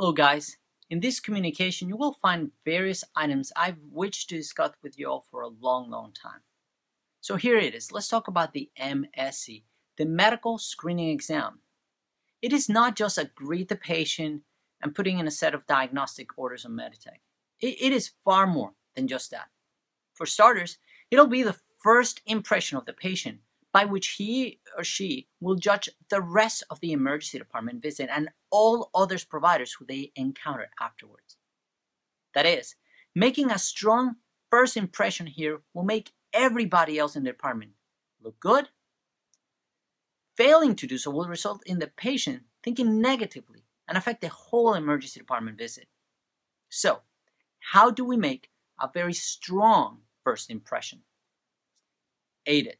Hello guys, in this communication you will find various items I've wished to discuss with you all for a long time. So here it is. Let's talk about the MSE, the medical screening exam. It is not just a greet the patient and putting in a set of diagnostic orders on Meditech. It is far more than just that. For starters, it'll be the first impression of the patient by which he or she will judge the rest of the emergency department visit and all other providers who they encounter afterwards. That is, making a strong first impression here will make everybody else in the department look good. Failing to do so will result in the patient thinking negatively and affect the whole emergency department visit. So, how do we make a very strong first impression? A.I.D.E.T.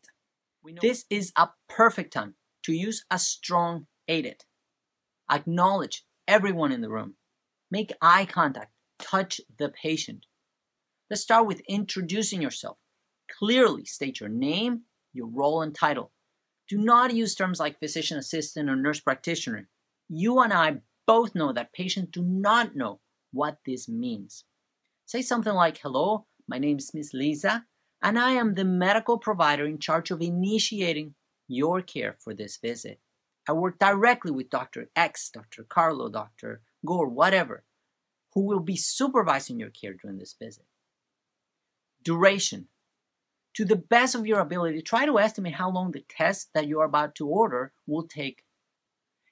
This is a perfect time to use a strong A.I.D.E.T. Acknowledge everyone in the room. Make eye contact. Touch the patient. Let's start with introducing yourself. Clearly state your name, your role and title. Do not use terms like physician assistant or nurse practitioner. You and I both know that patients do not know what this means. Say something like, "Hello, my name is Miss Lisa, and I am the medical provider in charge of initiating your care for this visit. I work directly with Dr. X, Dr. Carlo, Dr. Gore, whatever, who will be supervising your care during this visit." Duration. To the best of your ability, try to estimate how long the test that you are about to order will take.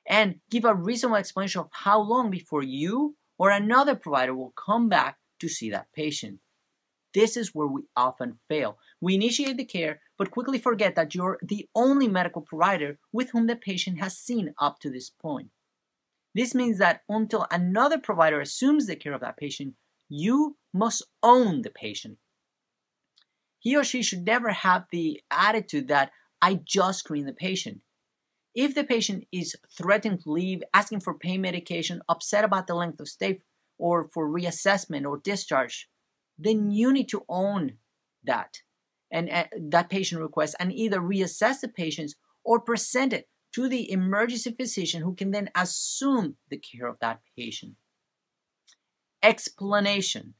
And give a reasonable explanation of how long before you or another provider will come back to see that patient. This is where we often fail. We initiate the care, but quickly forget that you're the only medical provider with whom the patient has seen up to this point. This means that until another provider assumes the care of that patient, you must own the patient. He or she should never have the attitude that I just screened the patient. If the patient is threatening to leave, asking for pain medication, upset about the length of stay, or for reassessment or discharge, then you need to own that and that patient request and either reassess the patients or present it to the emergency physician who can then assume the care of that patient. Explanation.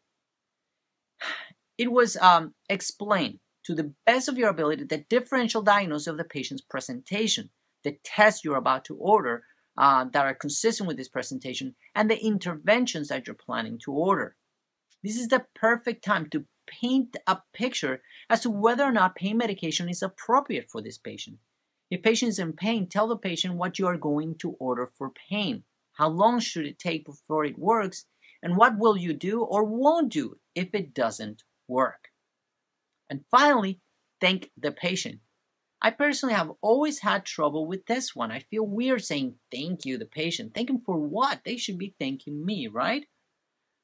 It was explained to the best of your ability the differential diagnosis of the patient's presentation, the tests you're about to order that are consistent with this presentation, and the interventions that you're planning to order. This is the perfect time to paint a picture as to whether or not pain medication is appropriate for this patient. If patient is in pain, tell the patient what you are going to order for pain. How long should it take before it works? And what will you do or won't do if it doesn't work? And finally, thank the patient. I personally have always had trouble with this one. I feel weird saying thank you, the patient. Thank him for what? They should be thanking me, right?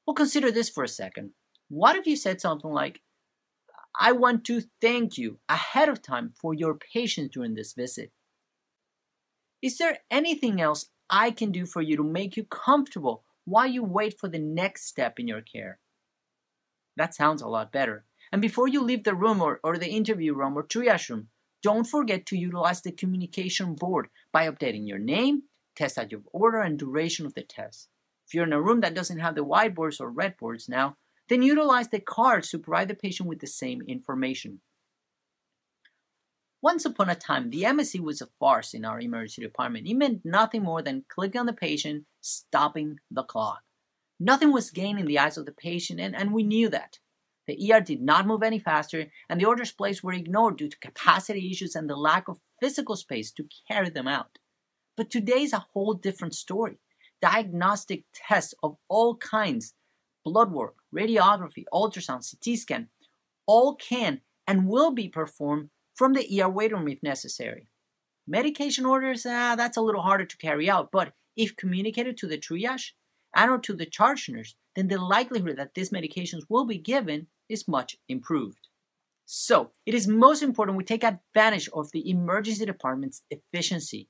Well, consider this for a second. What if you said something like, I want to thank you ahead of time for your patience during this visit. Is there anything else I can do for you to make you comfortable while you wait for the next step in your care? That sounds a lot better. And before you leave the room or the interview room or triage room, don't forget to utilize the communication board by updating your name, test that you've ordered, and duration of the test. If you're in a room that doesn't have the whiteboards or red boards now, then utilize the cards to provide the patient with the same information. Once upon a time, the MSE was a farce in our emergency department. It meant nothing more than clicking on the patient, stopping the clock. Nothing was gained in the eyes of the patient, and we knew that. The ER did not move any faster, and the orders placed were ignored due to capacity issues and the lack of physical space to carry them out. But today is a whole different story. Diagnostic tests of all kinds, blood work, radiography, ultrasound, CT scan, all can and will be performed from the ER waiting room if necessary. Medication orders, that's a little harder to carry out, but if communicated to the triage and or to the charge nurse, then the likelihood that these medications will be given is much improved. So, it is most important we take advantage of the emergency department's efficiency.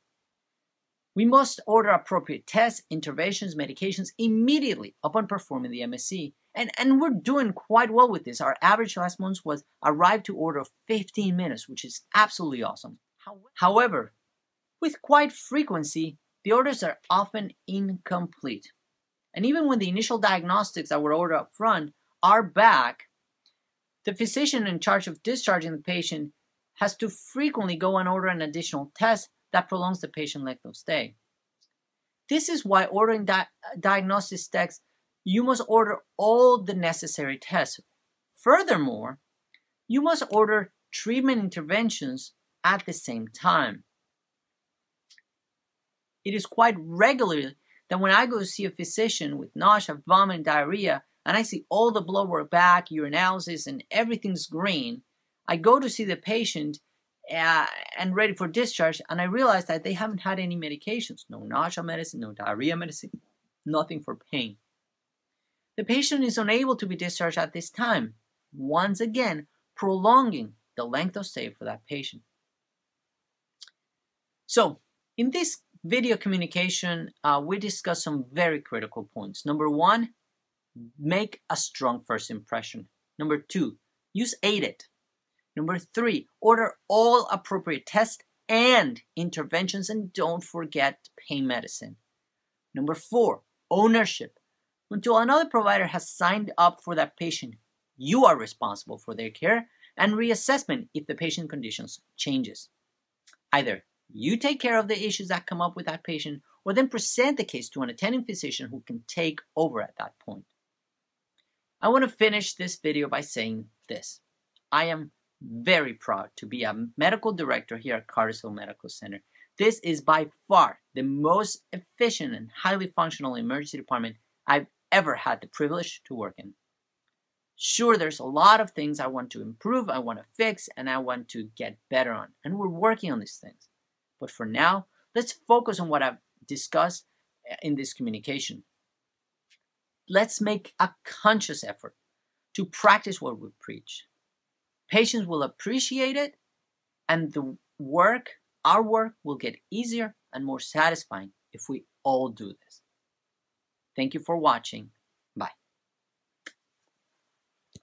We must order appropriate tests, interventions, medications immediately upon performing the MSE. And we're doing quite well with this. Our average last month was arrived to order of 15 minutes, which is absolutely awesome. However, with quite frequency, the orders are often incomplete. And even when the initial diagnostics that were ordered up front are back, the physician in charge of discharging the patient has to frequently go and order an additional test that prolongs the patient length of stay. This is why ordering diagnostic tests, you must order all the necessary tests. Furthermore, you must order treatment interventions at the same time. It is quite regular that when I go to see a physician with nausea, vomiting, diarrhea, and I see all the blood work back, urinalysis, and everything's green, I go to see the patient and ready for discharge, and I realize that they haven't had any medications. No nausea medicine, no diarrhea medicine, nothing for pain. The patient is unable to be discharged at this time, once again prolonging the length of stay for that patient. So, in this video communication, we discuss some very critical points. Number one, make a strong first impression. Number two, use AIDET. Number three, order all appropriate tests and interventions, and don't forget pain medicine. Number four, ownership. Until another provider has signed up for that patient, you are responsible for their care and reassessment if the patient conditions changes. Either you take care of the issues that come up with that patient, or then present the case to an attending physician who can take over at that point. I want to finish this video by saying this. I am very proud to be a medical director here at Cartersville Medical Center. This is by far the most efficient and highly functional emergency department I've ever had the privilege to work in. Sure, there's a lot of things I want to improve, I want to fix, and I want to get better on, and we're working on these things. But for now, let's focus on what I've discussed in this communication. Let's make a conscious effort to practice what we preach. Patients will appreciate it, and our work will get easier and more satisfying if we all do this. Thank you for watching.